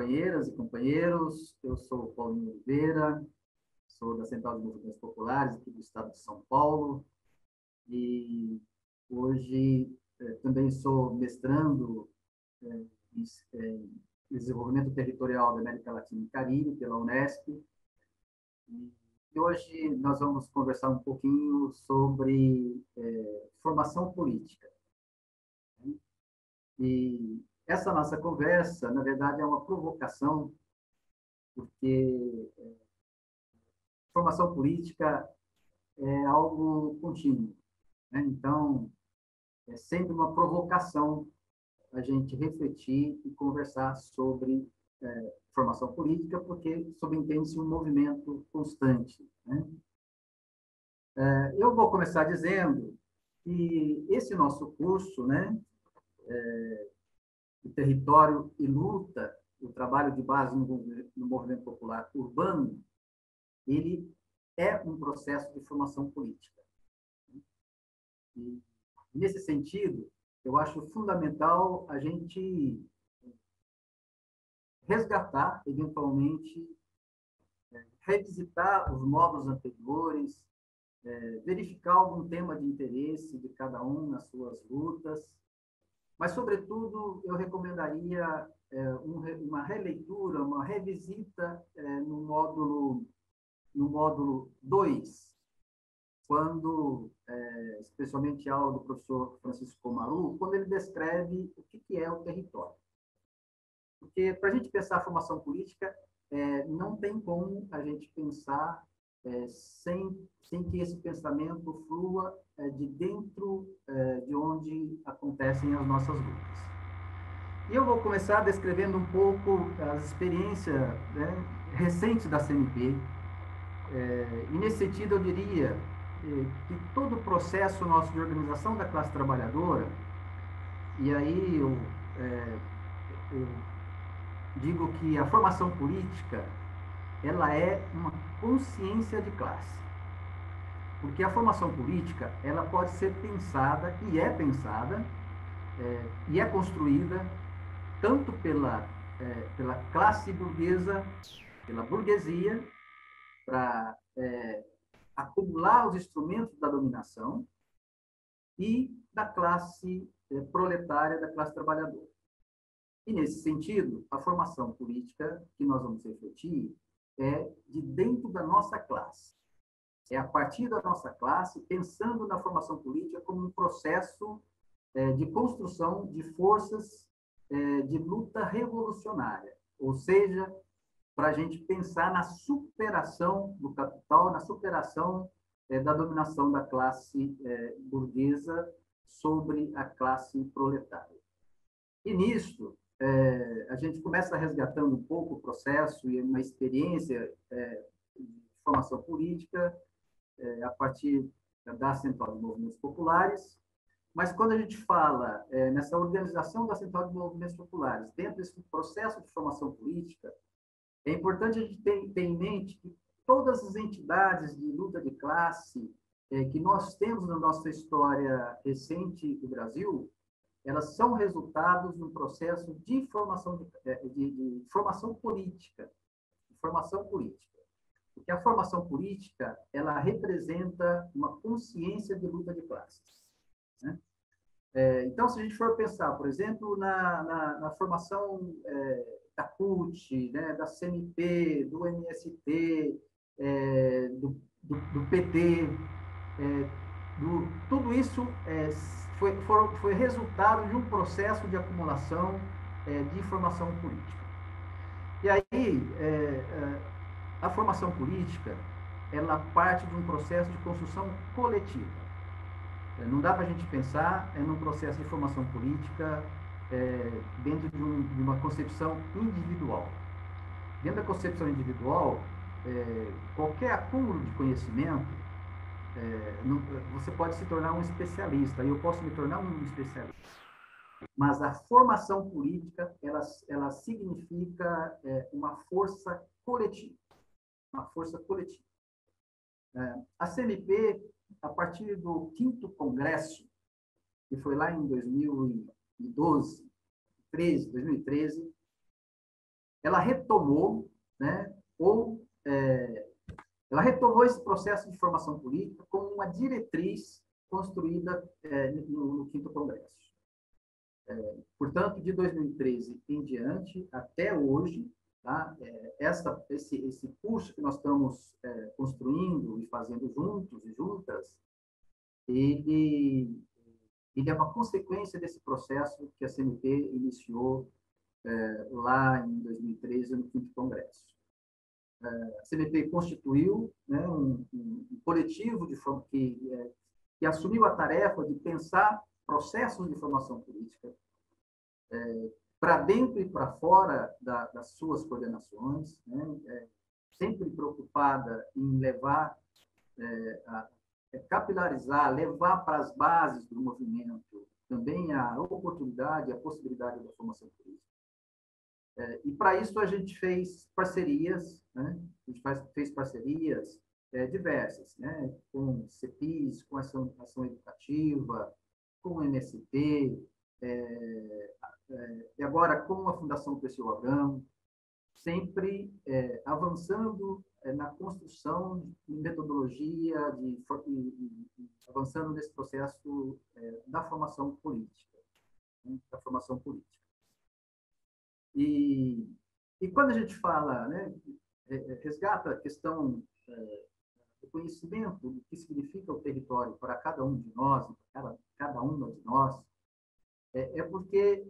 companheiras e companheiros. Eu sou o Paulinho Oliveira, sou da Central de Movimentos Populares aqui do estado de São Paulo e hoje também sou mestrando em Desenvolvimento Territorial da América Latina e Caribe pela Unesp. E hoje nós vamos conversar um pouquinho sobre formação política. E essa nossa conversa, na verdade, é uma provocação, porque formação política é algo contínuo, né? Então, é sempre uma provocação a gente refletir e conversar sobre formação política, porque subentende-se um movimento constante, né? Eu vou começar dizendo que esse nosso curso, né, o Território e Luta, o trabalho de base no movimento popular urbano, ele é um processo de formação política. E, nesse sentido, eu acho fundamental a gente resgatar, eventualmente, revisitar os modos anteriores, verificar algum tema de interesse de cada um nas suas lutas, mas, sobretudo, eu recomendaria uma releitura, uma revisita no módulo 2, quando, especialmente a aula do professor Francisco Comaru, quando ele descreve o que é o território. Porque, para a gente pensar a formação política, não tem como a gente pensar sem que esse pensamento flua de dentro de onde acontecem as nossas lutas. E eu vou começar descrevendo um pouco as experiências, né, recentes da CNP. E, nesse sentido, eu diria que todo o processo nosso de organização da classe trabalhadora, e aí eu digo que a formação política ela é uma consciência de classe. Porque a formação política ela pode ser pensada, e é construída tanto pela classe burguesa, pela burguesia, para acumular os instrumentos da dominação, e da classe proletária, da classe trabalhadora. E, nesse sentido, a formação política que nós vamos refletir é de dentro da nossa classe. É a partir da nossa classe, pensando na formação política como um processo de construção de forças de luta revolucionária, ou seja, para a gente pensar na superação do capital, na superação da dominação da classe burguesa sobre a classe proletária. E nisso, a gente começa resgatando um pouco o processo e uma experiência de formação política a partir da Central de Movimentos Populares, mas quando a gente fala nessa organização da Central de Movimentos Populares, dentro desse processo de formação política, é importante a gente ter em mente que todas as entidades de luta de classe que nós temos na nossa história recente do Brasil, elas são resultados de um processo de formação política, Porque a formação política, ela representa uma consciência de luta de classes, né? Então, se a gente for pensar, por exemplo, na formação da CUT, né, da CNP, do MST, do PT, tudo isso foi resultado de um processo de acumulação de formação política. E aí, a formação política, ela parte de um processo de construção coletiva. Não dá para a gente pensar num processo de formação política dentro de uma concepção individual. Dentro da concepção individual, qualquer acúmulo de conhecimento, você pode se tornar um especialista, e eu posso me tornar um especialista. Mas a formação política, ela significa uma força coletiva. Uma força coletiva. A CNP, a partir do 5º Congresso, que foi lá em 2013, ela retomou, né, ela retomou esse processo de formação política como uma diretriz construída no Quinto Congresso. Portanto, de 2013 em diante, até hoje, tá? Esse curso que nós estamos construindo e fazendo juntos e juntas, ele é uma consequência desse processo que a CNP iniciou lá em 2013, no Quinto Congresso. A CNP constituiu, né, um coletivo que assumiu a tarefa de pensar processos de formação política para dentro e para fora das suas coordenações, né, sempre preocupada em levar, capilarizar, levar para as bases do movimento também a oportunidade, a possibilidade da formação política. E para isso a gente fez parcerias, né? A gente fez parcerias diversas, né? Com CEPIS, com ação educativa, com o MST, e agora com a Fundação Perseu Abramo, sempre avançando na construção de metodologia, avançando nesse processo da formação política, né? Da formação política. E quando a gente fala, né, resgata a questão do conhecimento do que significa o território para cada um de nós, para cada uma de nós, porque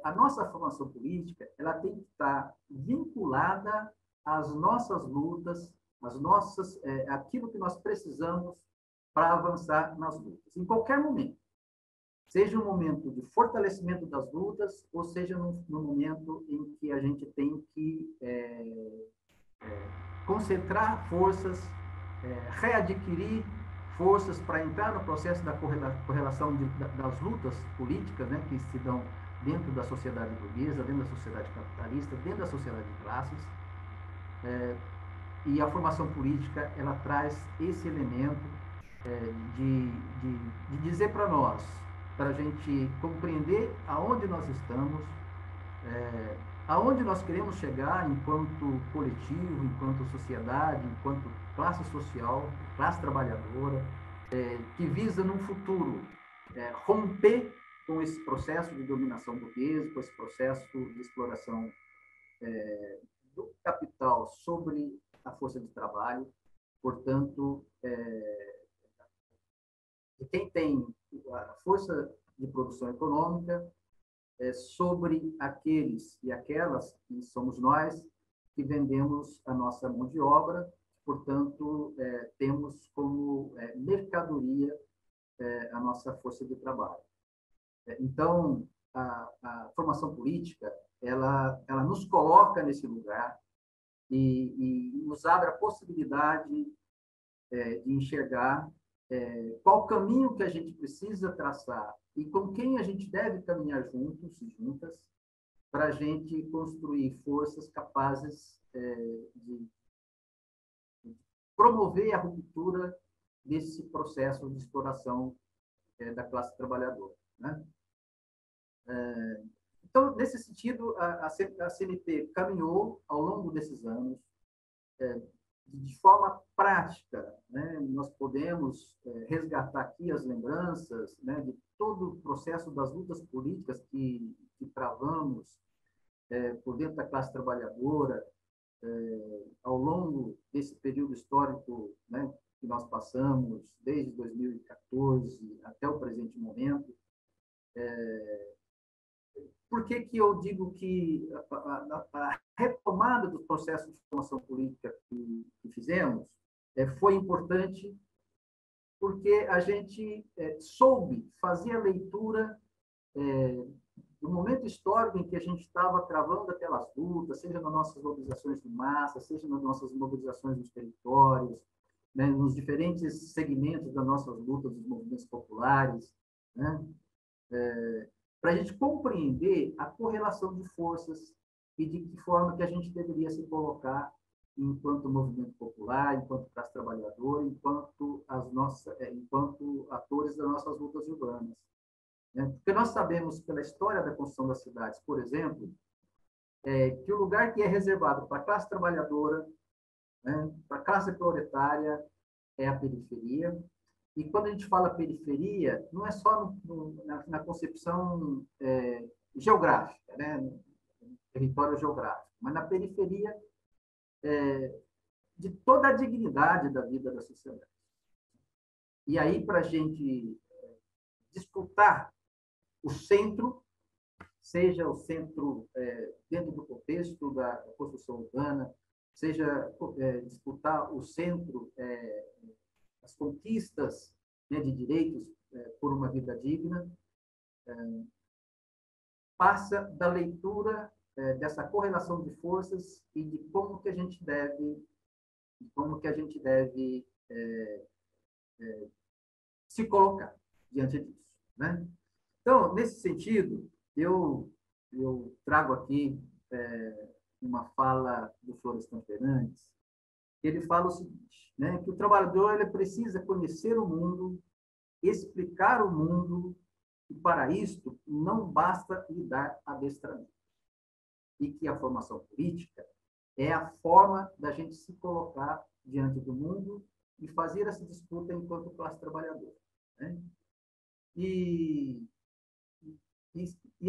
a nossa formação política ela tem que estar vinculada às nossas lutas, aquilo que nós precisamos para avançar nas lutas, em qualquer momento. Seja um momento de fortalecimento das lutas, ou seja no momento em que a gente tem que concentrar forças, readquirir forças para entrar no processo da correlação das lutas políticas, né, que se dão dentro da sociedade burguesa, dentro da sociedade capitalista, dentro da sociedade de classes. E a formação política ela traz esse elemento de dizer para nós, para a gente compreender aonde nós estamos, aonde nós queremos chegar enquanto coletivo, enquanto sociedade, enquanto classe social, classe trabalhadora, que visa, num futuro, romper com esse processo de dominação burguesa, com esse processo de exploração do capital sobre a força de trabalho. Portanto, quem tem a força de produção econômica sobre aqueles e aquelas que somos nós que vendemos a nossa mão de obra, portanto, temos como mercadoria a nossa força de trabalho. Então, a formação política, ela nos coloca nesse lugar e nos abre a possibilidade de enxergar qual caminho que a gente precisa traçar e com quem a gente deve caminhar juntos e juntas para a gente construir forças capazes de promover a ruptura desse processo de exploração da classe trabalhadora, né? Então, nesse sentido, a CNP caminhou ao longo desses anos de forma prática, né? Nós podemos resgatar aqui as lembranças, né, de todo o processo das lutas políticas que travamos por dentro da classe trabalhadora ao longo desse período histórico, né, que nós passamos desde 2014 até o presente momento. Por que eu digo que a retomada do processo de formação política que fizemos foi importante porque a gente soube fazer a leitura do momento histórico em que a gente estava travando aquelas lutas, seja nas nossas mobilizações de massa, seja nas nossas mobilizações nos territórios, né, nos diferentes segmentos das nossas lutas dos movimentos populares, né? Para a gente compreender a correlação de forças e de que forma que a gente deveria se colocar enquanto movimento popular, enquanto classe trabalhadora, enquanto atores das nossas lutas urbanas, né? Porque nós sabemos, pela história da construção das cidades, por exemplo, que o lugar que é reservado para a classe trabalhadora, né, para a classe proletária, é a periferia. E quando a gente fala periferia, não é só na concepção geográfica, né, território geográfico, mas na periferia de toda a dignidade da vida da sociedade. E aí, para a gente disputar o centro, seja o centro dentro do contexto da construção urbana, seja disputar o centro, as conquistas, né, de direitos por uma vida digna, passa da leitura dessa correlação de forças e de como que a gente deve se colocar diante disso, né? Então, nesse sentido, eu trago aqui uma fala do Florestan Fernandes. Ele fala o seguinte, né, que o trabalhador ele precisa conhecer o mundo, explicar o mundo, e para isto não basta lhe dar adestramento. E que a formação política é a forma da gente se colocar diante do mundo e fazer essa disputa enquanto classe trabalhadora, né? E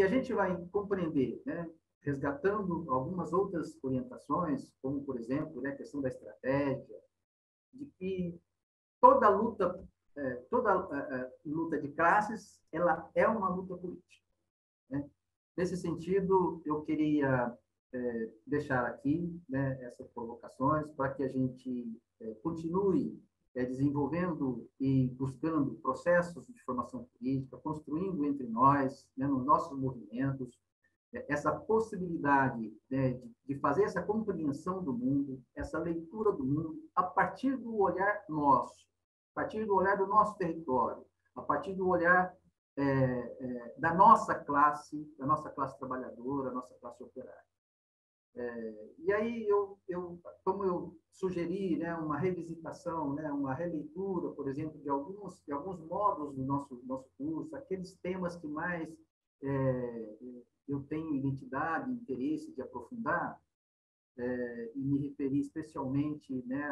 a gente vai compreender, né, resgatando algumas outras orientações, como, por exemplo, né, a questão da estratégia, de que toda luta de classes, ela é uma luta política, né? Nesse sentido, eu queria deixar aqui, né, essas provocações para que a gente continue desenvolvendo e buscando processos de formação política, construindo entre nós, né, nos nossos movimentos, essa possibilidade, né, de fazer essa compreensão do mundo, essa leitura do mundo, a partir do olhar nosso, a partir do olhar do nosso território, a partir do olhar da nossa classe trabalhadora, nossa classe operária. E aí, como eu sugeri, né, uma revisitação, né, uma releitura, por exemplo, de alguns módulos do nosso curso, aqueles temas que mais eu tenho identidade, interesse de aprofundar, e me referi especialmente, né,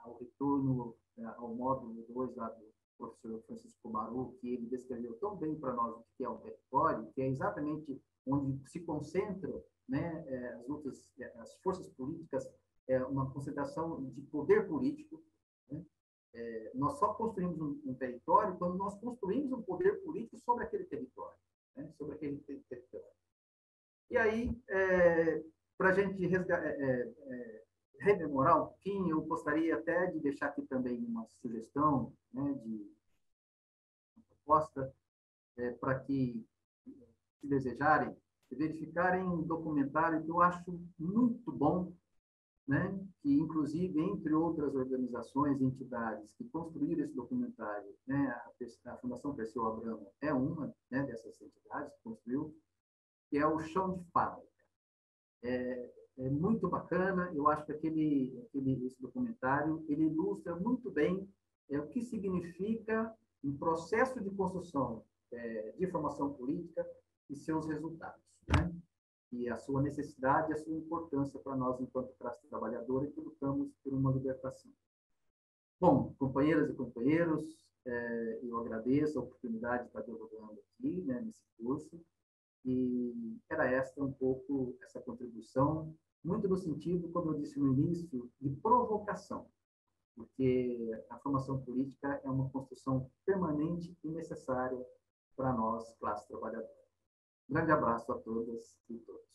ao retorno ao módulo 2 lá do professor Francisco Maru, que ele descreveu tão bem para nós o que é o território, que é exatamente onde se concentram, né, as forças políticas, uma concentração de poder político, né? Nós só construímos um território quando nós construímos um poder político sobre aquele território, né? Sobre aquele território. E aí, para a gente rememorar um pouquinho, eu gostaria até de deixar aqui também uma sugestão, né, de uma proposta, para que, se desejarem, verificarem um documentário que eu acho muito bom, né, que, inclusive, entre outras organizações e entidades que construíram esse documentário, né, a Fundação Perseu Abramo é uma, né, dessas entidades que construiu, que é o Chão de Fábrica. É muito bacana, eu acho que esse documentário ele ilustra muito bem o que significa um processo de construção de formação política e seus resultados, né? E a sua necessidade e a sua importância para nós enquanto classe trabalhadora que lutamos por uma libertação. Bom, companheiras e companheiros, eu agradeço a oportunidade de estar dialogando aqui, né, nesse curso, e era esta um pouco essa contribuição, muito no sentido, como eu disse no início, de provocação, porque a formação política é uma construção permanente e necessária para nós, classe trabalhadora. Grande abraço a todas e todos.